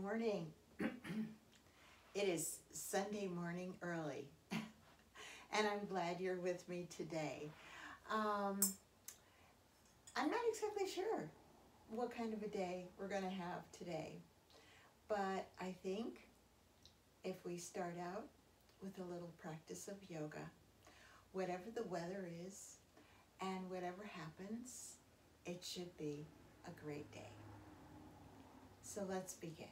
morning. It is Sunday morning early, and I'm glad you're with me today. I'm not exactly sure what kind of a day we're going to have today, but I think if we start out with a little practice of yoga, whatever the weather is and whatever happens, it should be a great day. So let's begin.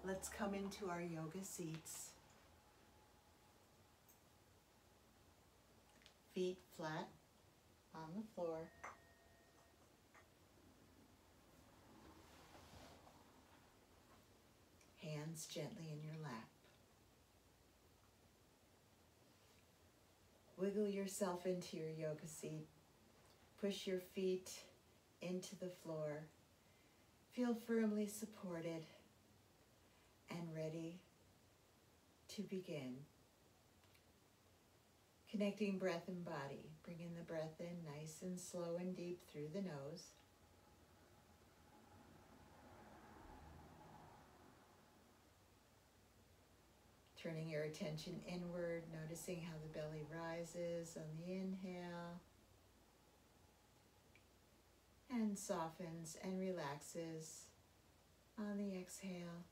Let's come into our yoga seats. Feet flat on the floor. Hands gently in your lap. Wiggle yourself into your yoga seat. Push your feet into the floor. Feel firmly supported and ready to begin. Connecting breath and body. Bringing the breath in nice and slow and deep through the nose. Turning your attention inward, noticing how the belly rises on the inhale and softens and relaxes on the exhale.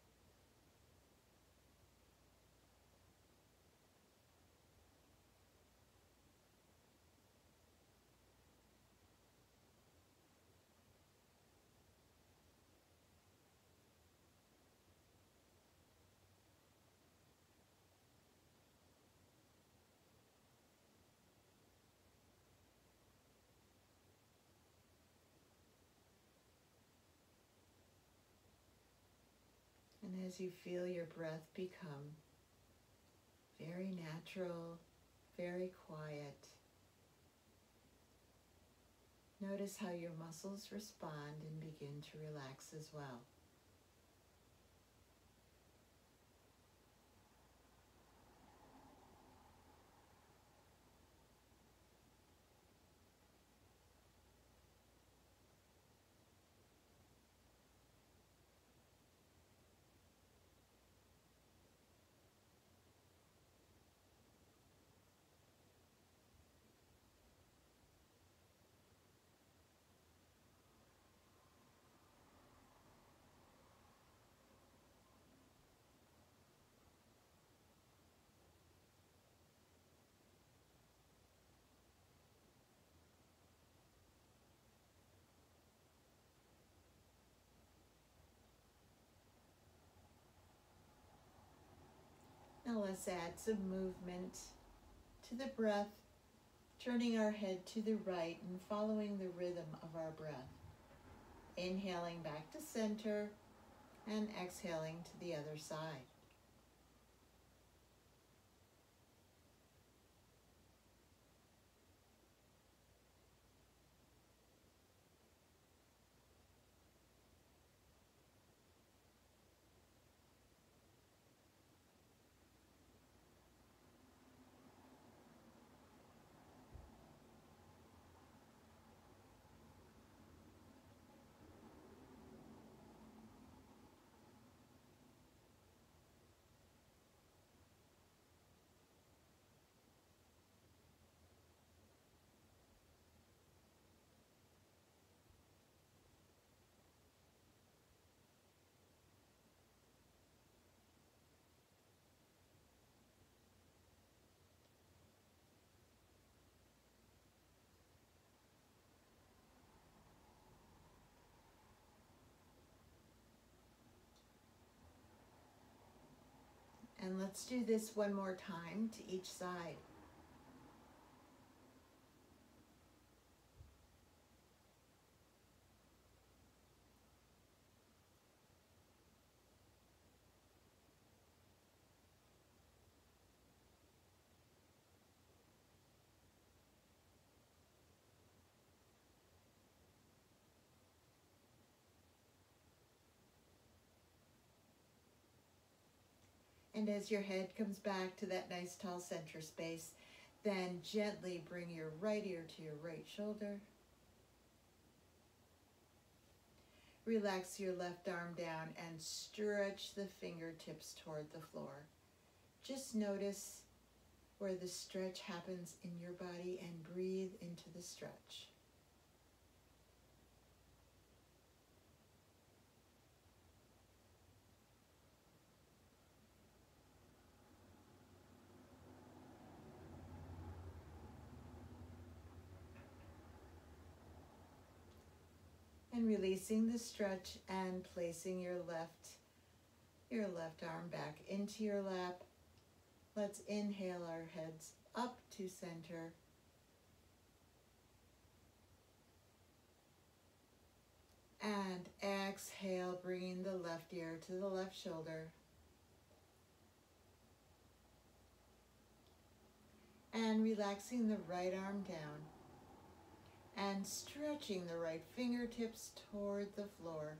And as you feel your breath become very natural, very quiet, notice how your muscles respond and begin to relax as well. Now let's add some movement to the breath, turning our head to the right and following the rhythm of our breath. Inhaling back to center and exhaling to the other side. And let's do this one more time to each side. And as your head comes back to that nice tall center space, then gently bring your right ear to your right shoulder. Relax your left arm down and stretch the fingertips toward the floor. Just notice where the stretch happens in your body and breathe into the stretch. And releasing the stretch and placing your left arm back into your lap. Let's inhale our heads up to center. And exhale, bringing the left ear to the left shoulder. And relaxing the right arm down. And stretching the right fingertips toward the floor.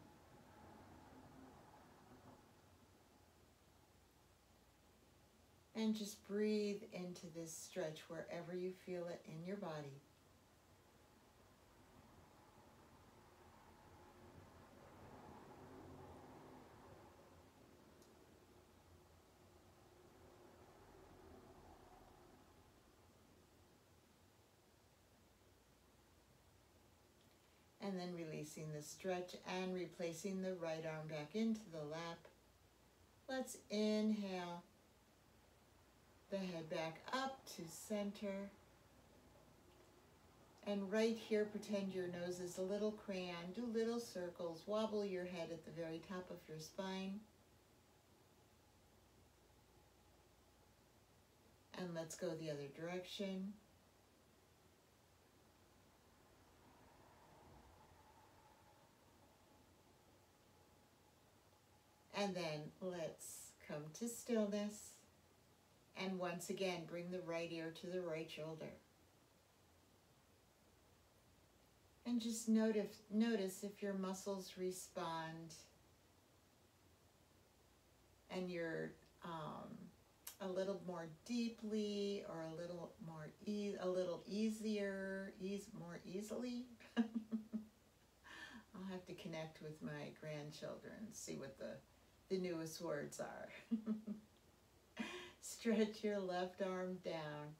And just breathe into this stretch wherever you feel it in your body. And then releasing the stretch and replacing the right arm back into the lap. Let's inhale the head back up to center. And right here, pretend your nose is a little crayon. Do little circles. Wobble your head at the very top of your spine. And let's go the other direction. And then let's come to stillness. And once again, bring the right ear to the right shoulder. And just notice if your muscles respond and you're a little more deeply or a little more more easily. I'll have to connect with my grandchildren, see what the newest words are. Stretch your left arm down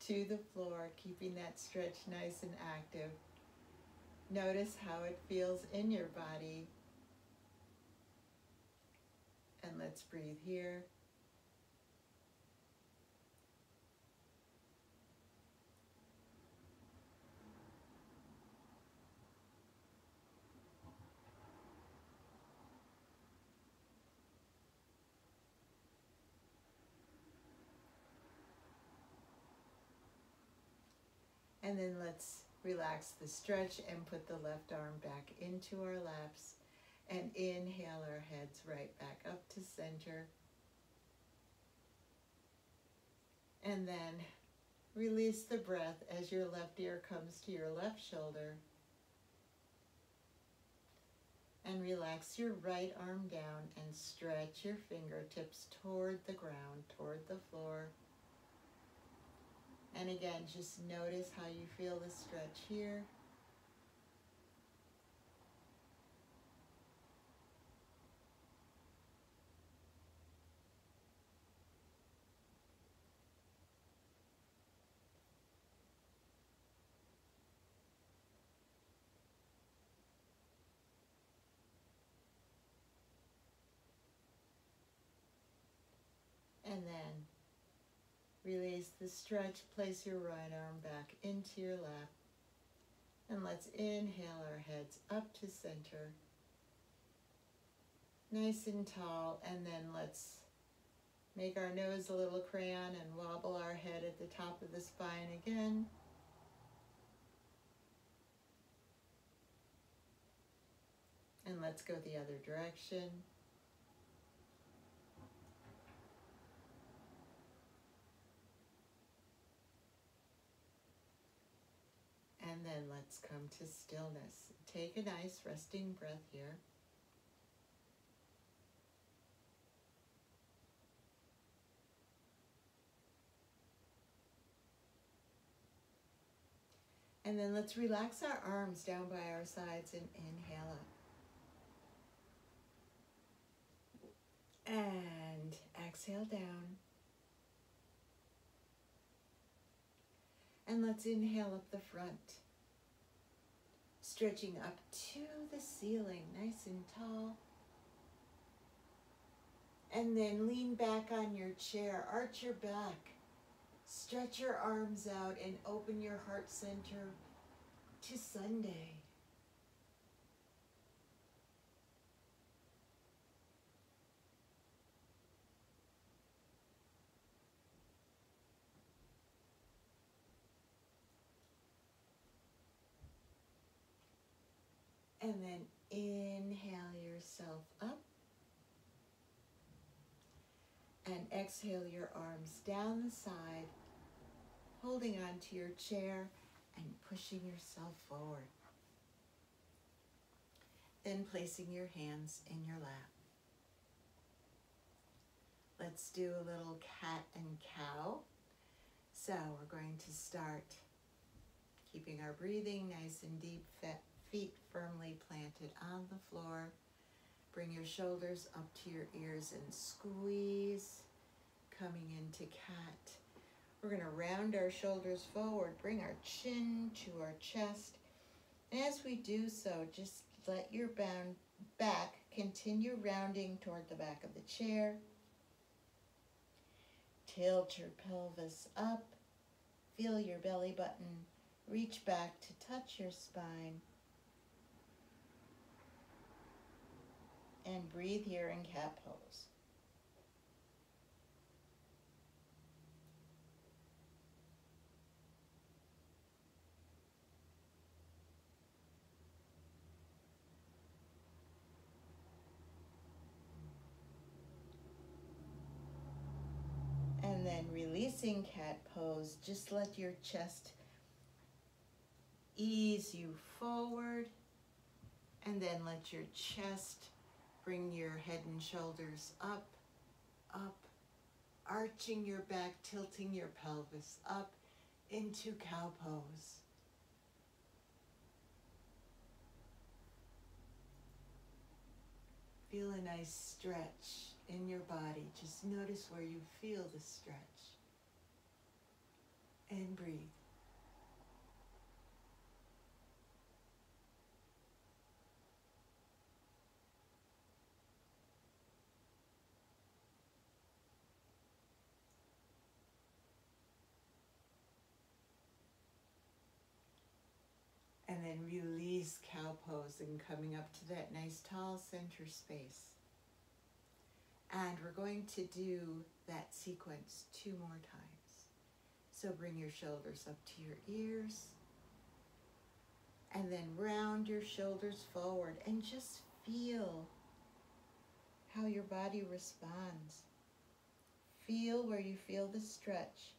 to the floor, keeping that stretch nice and active. Notice how it feels in your body. And let's breathe here. And then let's relax the stretch and put the left arm back into our laps and inhale our heads right back up to center. And then release the breath as your left ear comes to your left shoulder. And relax your right arm down and stretch your fingertips toward the ground, toward the floor. And again, just notice how you feel the stretch here. And then release the stretch, place your right arm back into your lap. And let's inhale our heads up to center. Nice and tall, and then let's make our nose a little crayon and wobble our head at the top of the spine again. And let's go the other direction. And then let's come to stillness. Take a nice resting breath here. And then let's relax our arms down by our sides and inhale up. And exhale down. And let's inhale up the front. Stretching up to the ceiling, nice and tall. And then lean back on your chair, arch your back. Stretch your arms out and open your heart center to Sunday. And then inhale yourself up. And exhale your arms down the side, holding on to your chair and pushing yourself forward. Then placing your hands in your lap. Let's do a little cat and cow. So we're going to start keeping our breathing nice and deep, feet firmly planted on the floor. Bring your shoulders up to your ears and squeeze, coming into cat. We're going to round our shoulders forward, bring our chin to our chest. And as we do so, just let your back continue rounding toward the back of the chair. Tilt your pelvis up. Feel your belly button. Reach back to touch your spine. And breathe here in cat pose. And then releasing cat pose, just let your chest ease you forward. And then let your chest bring your head and shoulders up, up, arching your back, tilting your pelvis up into cow pose. Feel a nice stretch in your body. Just notice where you feel the stretch. And breathe. And then release cow pose and coming up to that nice tall center space. And we're going to do that sequence 2 more times. So bring your shoulders up to your ears. And then round your shoulders forward and just feel how your body responds. Feel where you feel the stretch.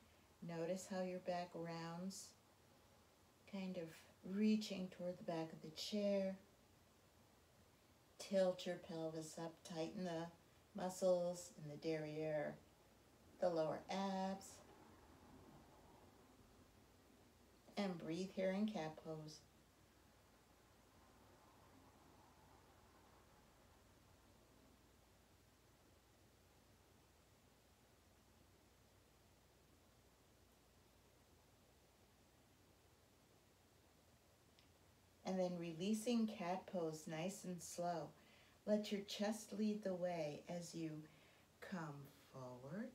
Notice how your back rounds, kind of reaching toward the back of the chair. Tilt your pelvis up, tighten the muscles in the derriere, the lower abs. And breathe here in cat pose. And then releasing cat pose nice and slow. Let your chest lead the way as you come forward.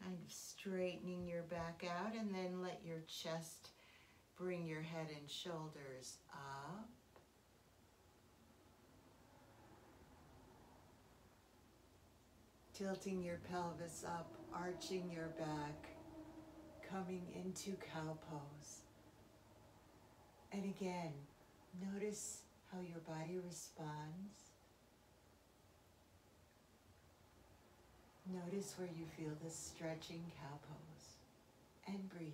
Kind of straightening your back out, and then let your chest bring your head and shoulders up. Tilting your pelvis up, arching your back, coming into cow pose. And again, notice how your body responds. Notice where you feel this stretching cow pose. And breathe.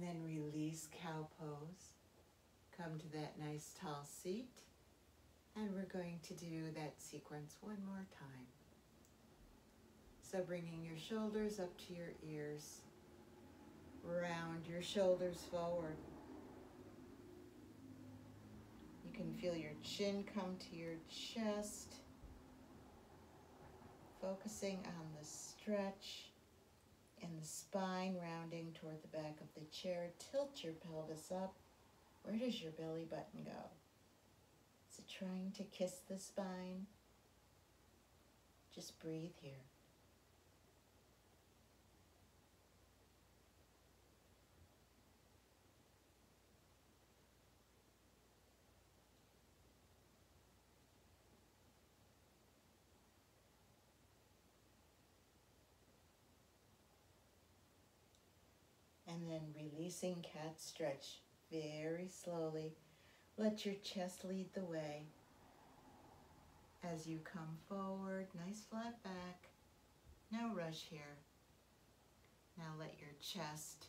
then release cow pose. Come to that nice tall seat. And we're going to do that sequence one more time. So bringing your shoulders up to your ears. Round your shoulders forward. You can feel your chin come to your chest. Focusing on the stretch in the spine, rounding toward the back of the chair. Tilt your pelvis up. Where does your belly button go? Is it trying to kiss the spine? Just breathe here. And then releasing cat stretch very slowly. Let your chest lead the way. As you come forward, nice flat back. No rush here. Now let your chest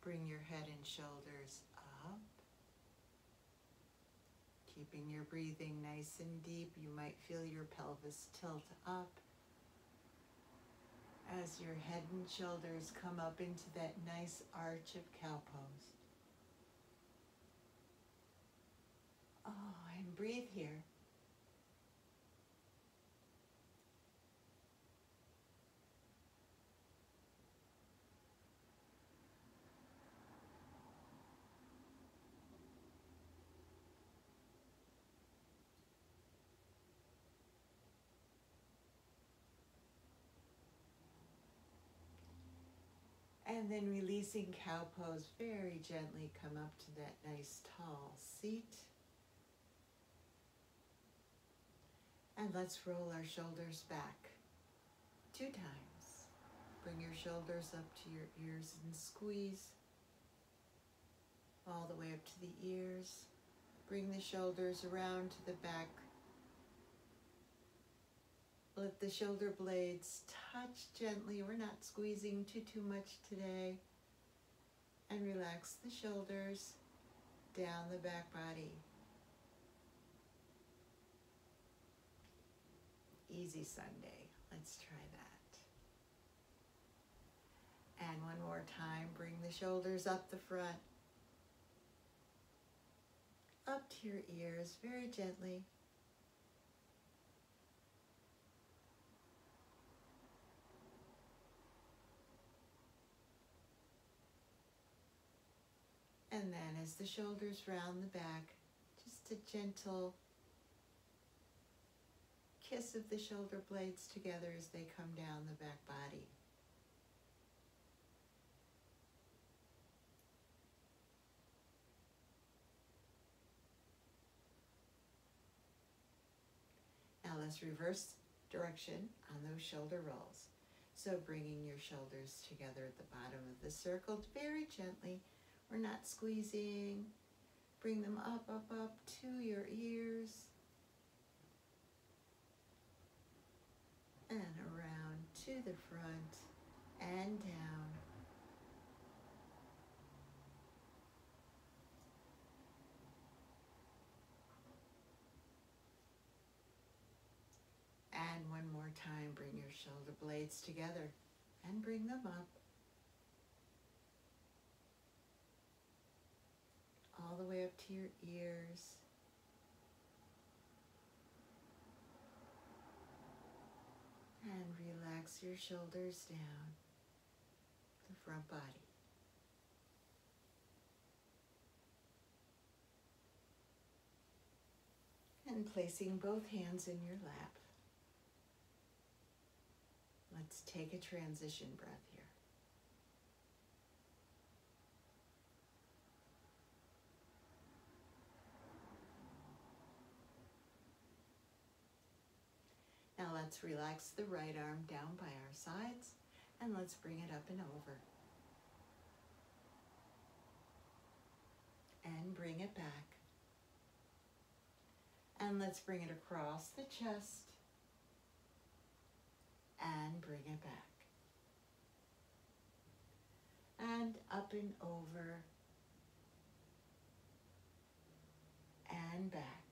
bring your head and shoulders up. Keeping your breathing nice and deep. You might feel your pelvis tilt up. As your head and shoulders come up into that nice arch of cow pose. Oh, and breathe here. And then releasing cow pose, very gently come up to that nice tall seat. And let's roll our shoulders back 2 times. Bring your shoulders up to your ears and squeeze all the way up to the ears. Bring the shoulders around to the back. Let the shoulder blades touch gently. We're not squeezing too much today. And relax the shoulders down the back body. Easy Sunday. Let's try that. And one more time, bring the shoulders up the front. Up to your ears, very gently. And then as the shoulders round the back, just a gentle kiss of the shoulder blades together as they come down the back body. Now let's reverse direction on those shoulder rolls. So bringing your shoulders together at the bottom of the circle very gently. We're not squeezing. Bring them up to your ears. And around to the front and down. And one more time, bring your shoulder blades together and bring them up. All the way up to your ears. And relax your shoulders down the front body. And placing both hands in your lap. Let's take a transition breath here. Now let's relax the right arm down by our sides and let's bring it up and over. And bring it back. And let's bring it across the chest and bring it back. and up and over and back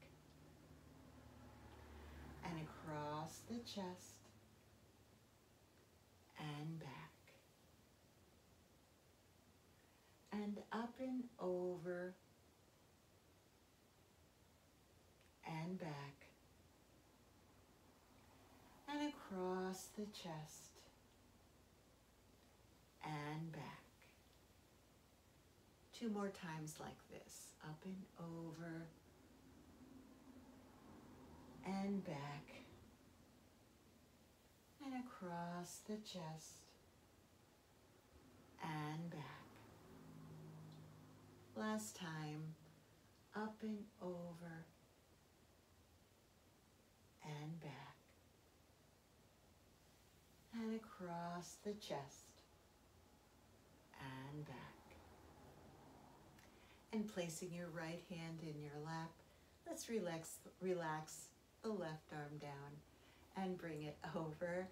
and across the chest and back and up and over and back and across the chest and back. 2 more times like this, up and over and back and across the chest and back. Last time, up and over and back and across the chest and back. And placing your right hand in your lap, let's relax the left arm down and bring it over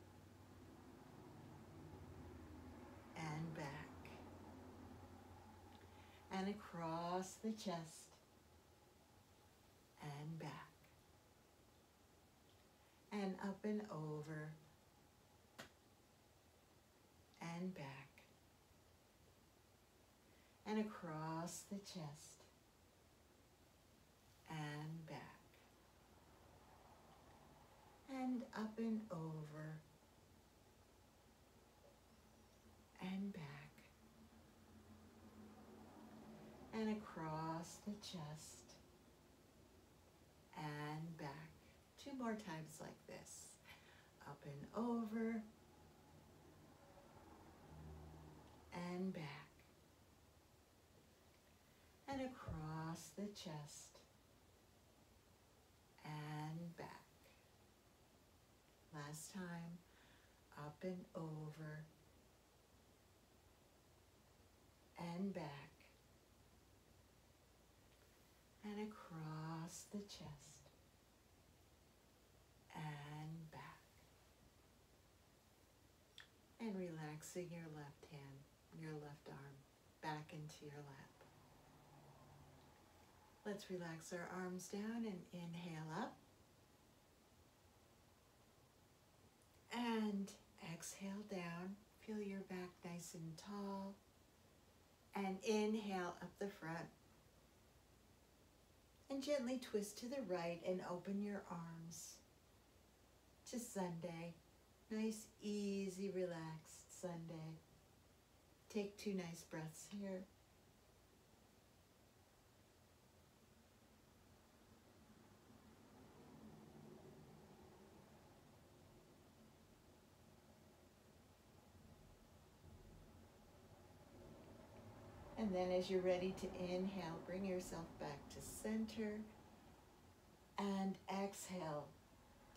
and back and across the chest and back and up and over and back and across the chest and back and up and over and back and across the chest and back. 2 more times like this. Up and over and back and across the chest and back. Last time, up and over and back and across the chest and back. And relaxing your left hand, your left arm back into your lap. Let's relax our arms down and inhale up. And exhale down. Feel your back nice and tall. And inhale up the front. And gently twist to the right and open your arms to Sunday. Nice, easy, relaxed Sunday. Take 2 nice breaths here. And then as you're ready to inhale, bring yourself back to center and exhale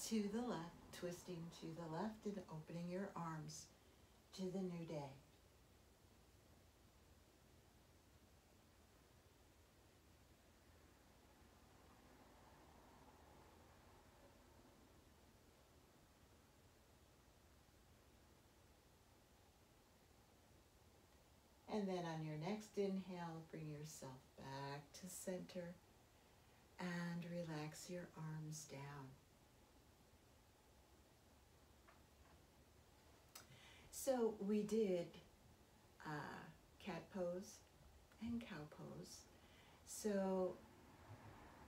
to the left, twisting to the left and opening your arms to the new day. And then on your next inhale, bring yourself back to center and relax your arms down. So we did cat pose and cow pose. So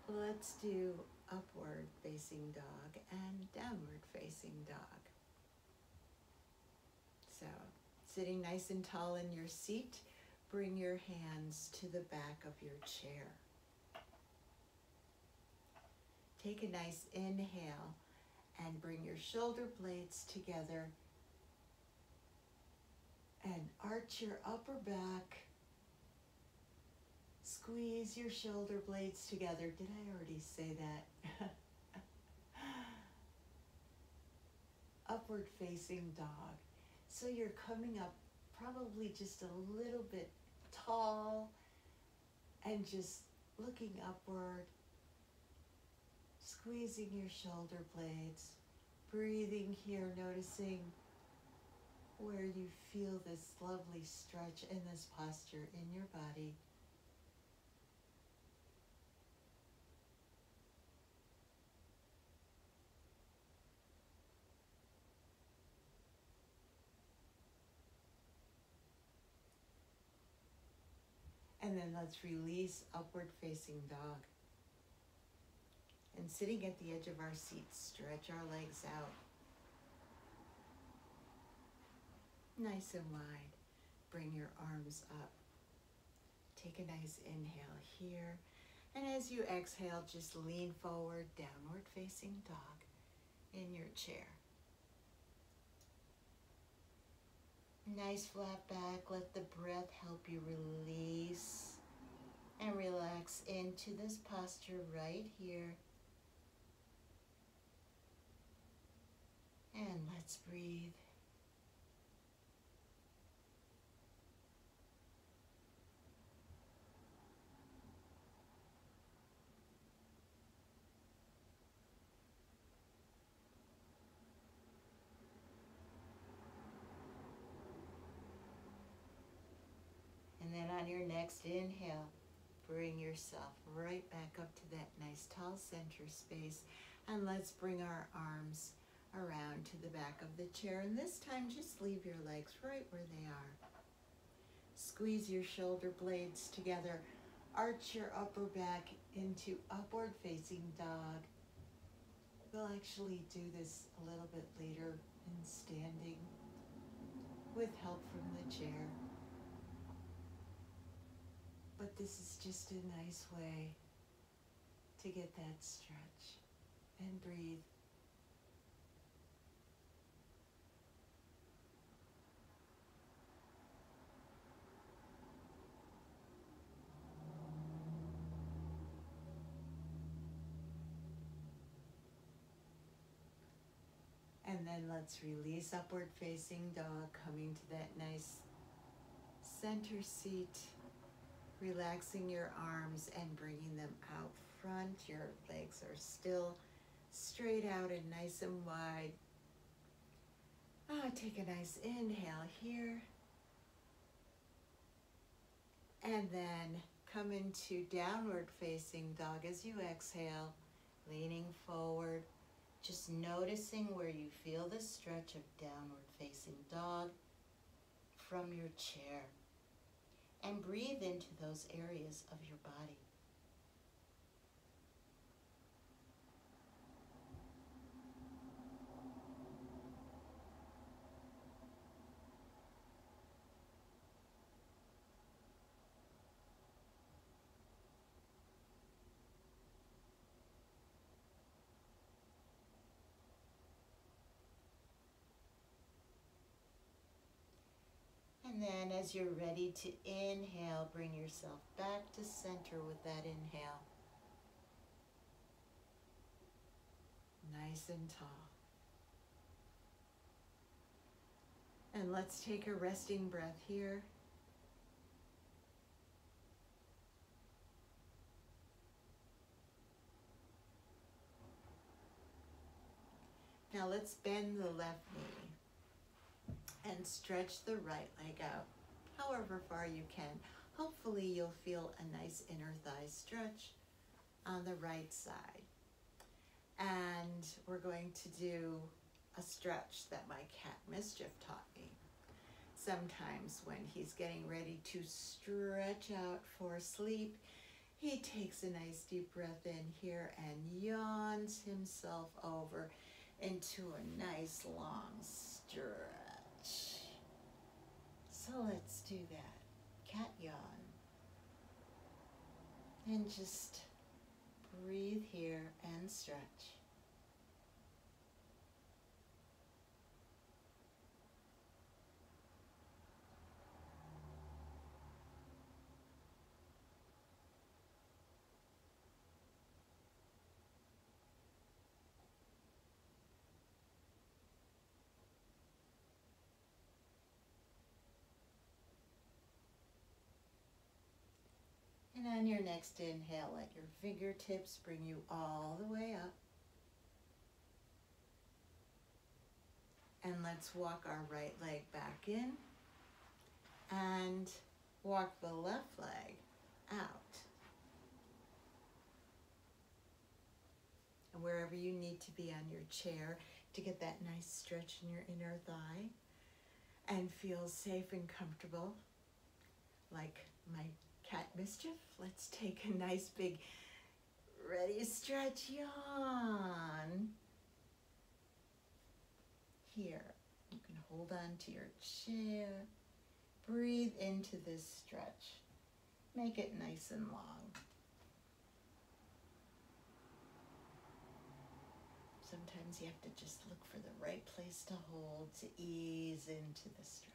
let's do upward facing dog and downward facing dog. So sitting nice and tall in your seat, bring your hands to the back of your chair. Take a nice inhale and bring your shoulder blades together and arch your upper back. Squeeze your shoulder blades together. Did I already say that? Upward facing dog. So you're coming up probably just a little bit tall and just looking upward, squeezing your shoulder blades, breathing here, noticing where you feel this lovely stretch in this posture in your body. And then let's release upward facing dog. And sitting at the edge of our seat, stretch our legs out. Nice and wide. Bring your arms up. Take a nice inhale here. And as you exhale, just lean forward, downward facing dog in your chair. Nice flat back. Let the breath help you release and relax into this posture right here. And let's breathe. And then on your next inhale, bring yourself right back up to that nice tall center space. And let's bring our arms around to the back of the chair. And this time, just leave your legs right where they are. Squeeze your shoulder blades together. Arch your upper back into upward facing dog. We'll actually do this a little bit later in standing with help from the chair. But this is just a nice way to get that stretch and breathe. And then let's release upward facing dog, coming to that nice center seat, relaxing your arms and bringing them out front. Your legs are still straight out and nice and wide. Take a nice inhale here. And then come into downward facing dog as you exhale, leaning forward. Just noticing where you feel the stretch of downward facing dog from your chair. And breathe into those areas of your body. And then as you're ready to inhale, bring yourself back to center with that inhale. Nice and tall. And let's take a resting breath here. Now let's bend the left knee and stretch the right leg out, however far you can. Hopefully you'll feel a nice inner thigh stretch on the right side. And we're going to do a stretch that my cat Mischief taught me. Sometimes when he's getting ready to stretch out for sleep, he takes a nice deep breath in here and yawns himself over into a nice long stretch. So let's do that. Cat yawn. And just breathe here and stretch. And on your next inhale, let your fingertips bring you all the way up. And let let's walk our right leg back in and walk the left leg out. And wherever you need to be on your chair to get that nice stretch in your inner thigh and feel safe and comfortable, like my cat Mischief, let's take a nice big ready stretch yawn. Here, you can hold on to your chair. Breathe into this stretch. Make it nice and long. Sometimes you have to just look for the right place to hold to ease into the stretch.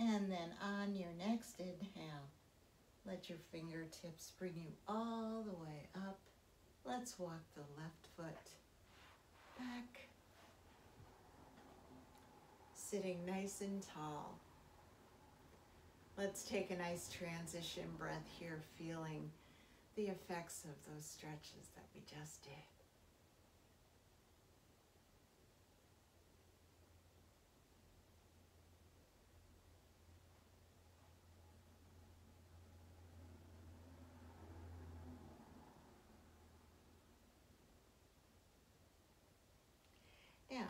And then on your next inhale, let your fingertips bring you all the way up. Let's walk the left foot back, sitting nice and tall. Let's take a nice transition breath here, feeling the effects of those stretches that we just did. Now,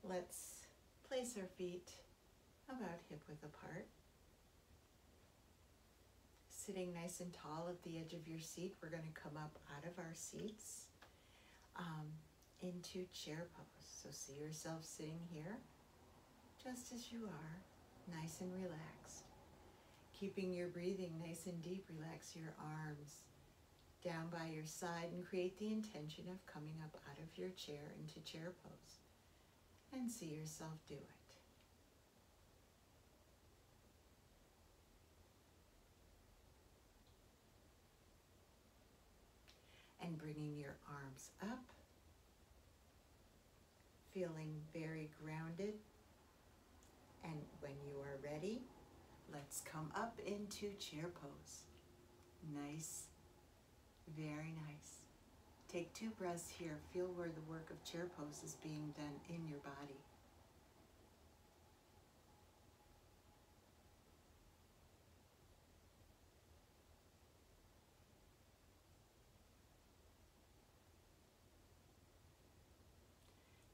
let's place our feet about hip-width apart. Sitting nice and tall at the edge of your seat, we're going to come up out of our seats into chair pose. So see yourself sitting here, just as you are, nice and relaxed. Keeping your breathing nice and deep, relax your arms down by your side and create the intention of coming up out of your chair into chair pose. And see yourself do it. And bringing your arms up, feeling very grounded. And when you are ready, let's come up into chair pose. Nice, very nice. Take 2 breaths here. Feel where the work of chair pose is being done in your body.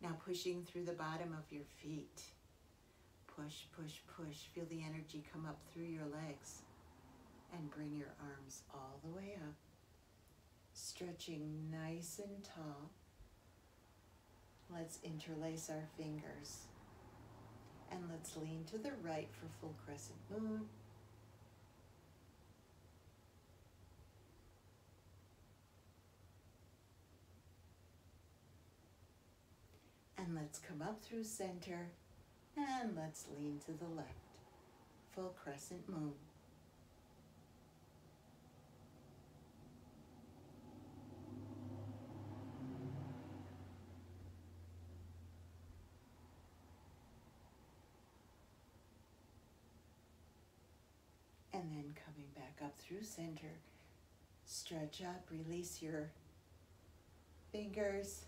Now pushing through the bottom of your feet. Push, push, push. Feel the energy come up through your legs. And bring your arms all the way up. Stretching nice and tall. Let's interlace our fingers. And let's lean to the right for full crescent moon. And let's come up through center, and let's lean to the left. Full crescent moon. And then coming back up through center, stretch up, release your fingers.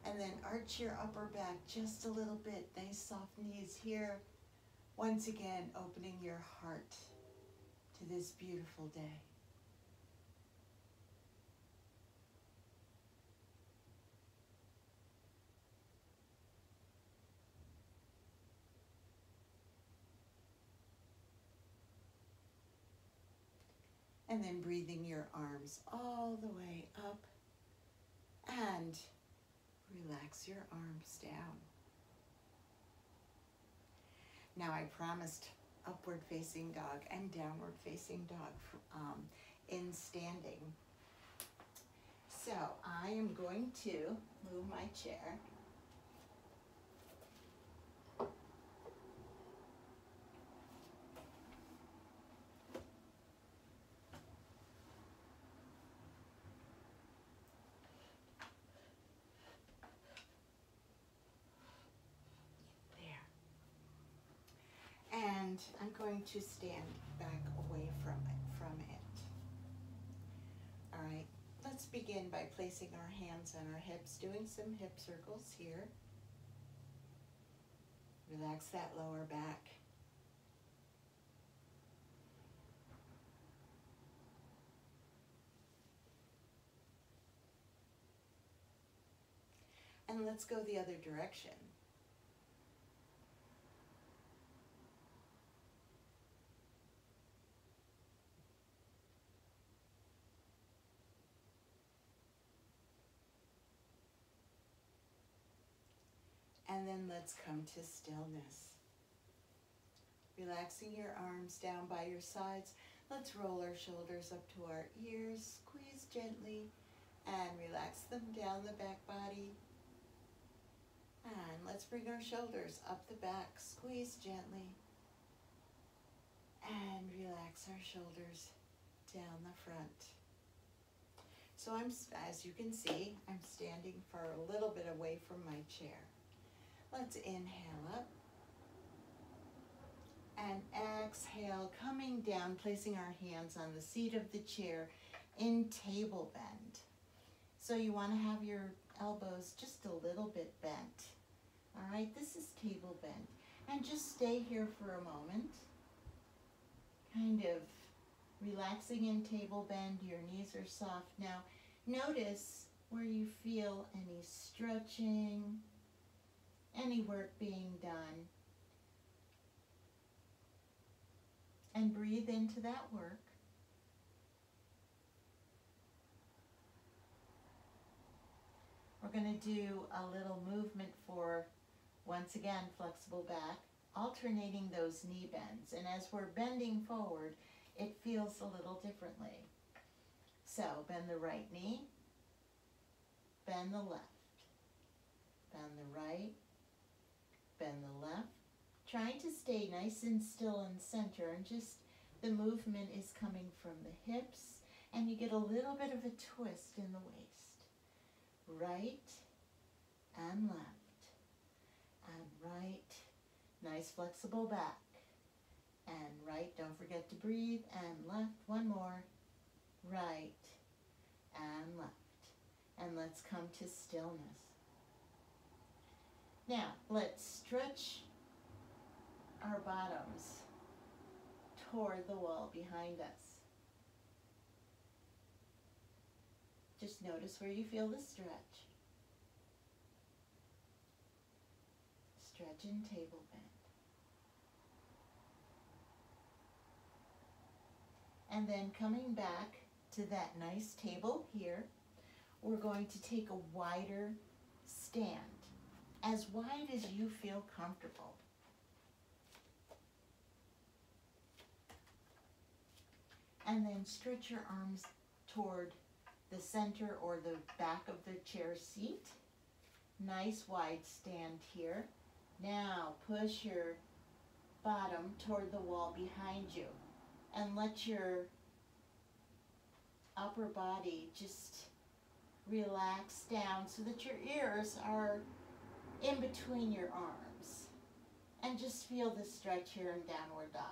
And then arch your upper back just a little bit. Nice soft knees here. Once again, opening your heart to this beautiful day. And then breathing your arms all the way up and relax your arms down. Now I promised upward facing dog and downward facing dog in standing. So I am going to move my chair. and I'm going to stand back away from it. All right, let's begin by placing our hands on our hips, doing some hip circles here. Relax that lower back. And let's go the other direction. And then let's come to stillness. Relaxing your arms down by your sides. Let's roll our shoulders up to our ears, squeeze gently, and relax them down the back body. And let's bring our shoulders up the back, squeeze gently, and relax our shoulders down the front. So as you can see, I'm standing far a little bit away from my chair. Let's inhale up and exhale, coming down, placing our hands on the seat of the chair in table bend. So you want to have your elbows just a little bit bent. All right, this is table bend. And just stay here for a moment, kind of relaxing in table bend. Your knees are soft. Now, notice where you feel any stretching, any work being done, and breathe into that work. We're going to do a little movement for, once again, flexible back, alternating those knee bends. And as we're bending forward, it feels a little differently. So bend the right knee, bend the left, bend the right, bend the left, trying to stay nice and still in center, and just the movement is coming from the hips, and you get a little bit of a twist in the waist. Right and left and right. Nice flexible back. And right, don't forget to breathe, and left, one more. Right and left. And let's come to stillness. Now, let's stretch our bottoms toward the wall behind us. Just notice where you feel the stretch. Stretch in table bend. And then coming back to that nice table here, we're going to take a wider stand, as wide as you feel comfortable. And then stretch your arms toward the center or the back of the chair seat. Nice wide stand here. Now push your bottom toward the wall behind you and let your upper body just relax down so that your ears are in between your arms. And just feel the stretch here in downward dog.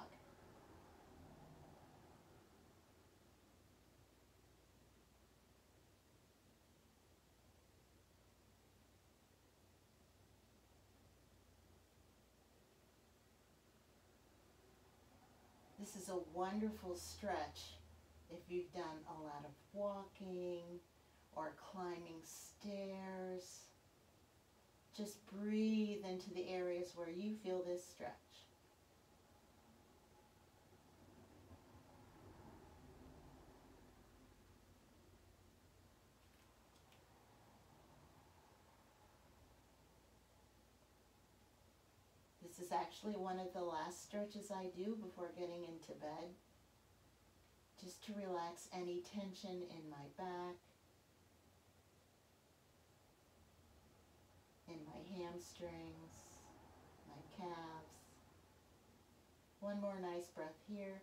This is a wonderful stretch if you've done a lot of walking or climbing stairs. Just breathe into the areas where you feel this stretch. This is actually one of the last stretches I do before getting into bed, just to relax any tension in my back, in my hamstrings, my calves. One more nice breath here.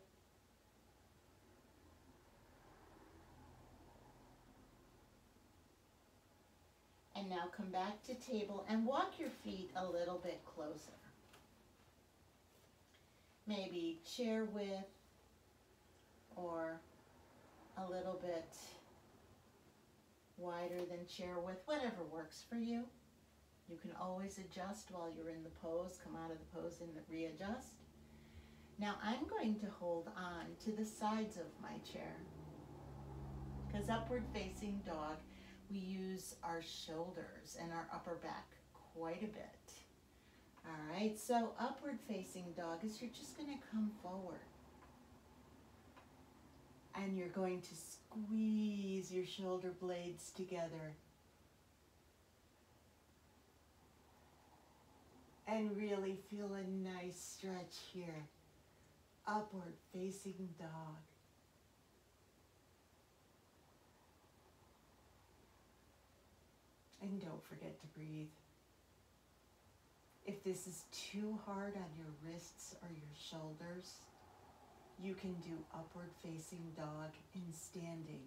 And now come back to table and walk your feet a little bit closer. maybe chair width or a little bit wider than chair width, whatever works for you. You can always adjust while you're in the pose, come out of the pose and readjust. Now I'm going to hold on to the sides of my chair because upward facing dog, we use our shoulders and our upper back quite a bit. All right, so upward facing dog is you're just going to come forward and you're going to squeeze your shoulder blades together and really feel a nice stretch here. Upward facing dog. And don't forget to breathe. If this is too hard on your wrists or your shoulders, you can do upward facing dog in standing.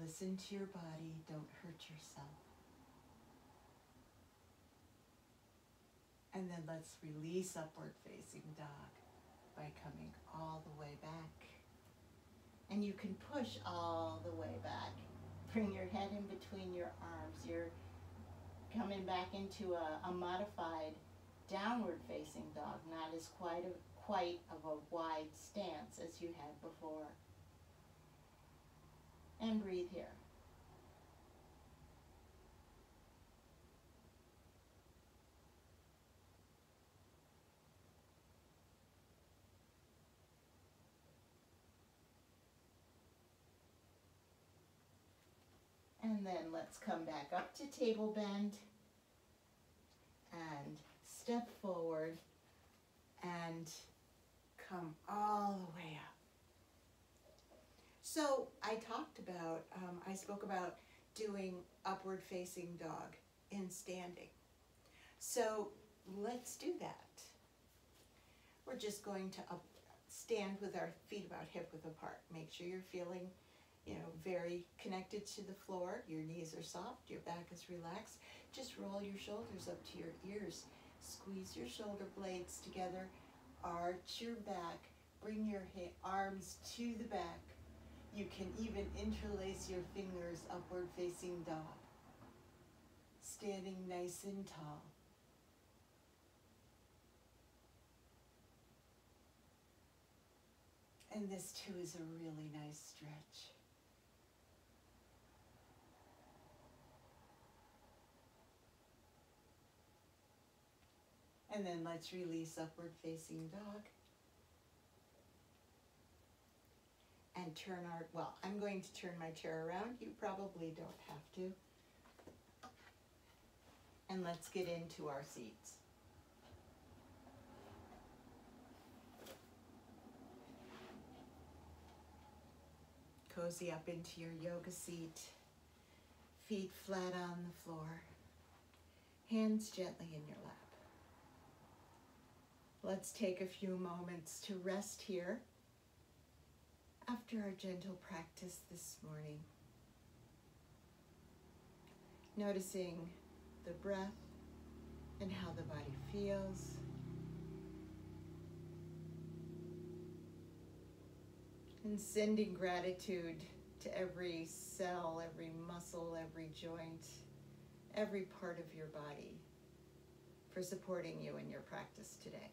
Listen to your body, don't hurt yourself. And then let's release upward facing dog by coming all the way back. And you can push all the way back. Bring your head in between your arms. You're coming back into a modified downward facing dog, not as quite of a wide stance as you had before. And breathe here. And then let's come back up to table bend and step forward and come all the way up. So I talked about, I spoke about doing upward facing dog in standing. So let's do that. We're just going to stand with our feet about hip width apart. Make sure you're feeling very connected to the floor. Your knees are soft, your back is relaxed. Just roll your shoulders up to your ears. Squeeze your shoulder blades together. Arch your back. Bring your arms to the back. You can even interlace your fingers, upward facing dog. Standing nice and tall. And this too is a really nice stretch. And then let's release upward facing dog. And turn I'm going to turn my chair around. You probably don't have to. And let's get into our seats. Cozy up into your yoga seat. Feet flat on the floor. Hands gently in your lap. Let's take a few moments to rest here after our gentle practice this morning. Noticing the breath and how the body feels. And sending gratitude to every cell, every muscle, every joint, every part of your body for supporting you in your practice today.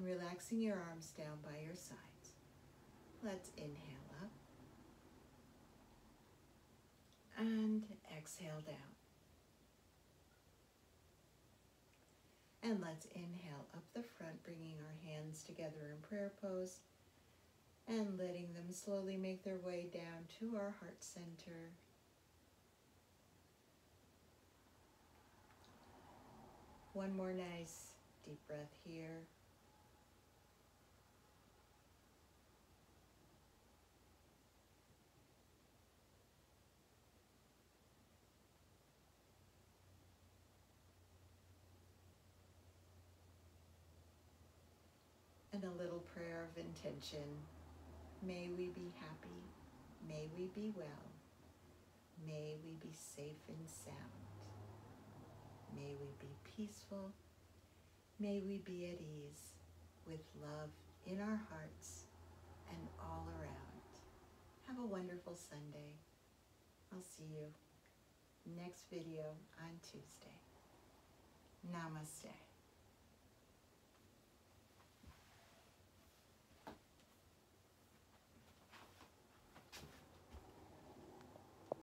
And relaxing your arms down by your sides. Let's inhale up. And exhale down. And let's inhale up the front, bringing our hands together in prayer pose and letting them slowly make their way down to our heart center. One more nice deep breath here. And a little prayer of intention. May we be happy. May we be well. May we be safe and sound. May we be peaceful. May we be at ease with love in our hearts and all around. Have a wonderful Sunday. I'll see you next video on Tuesday. Namaste.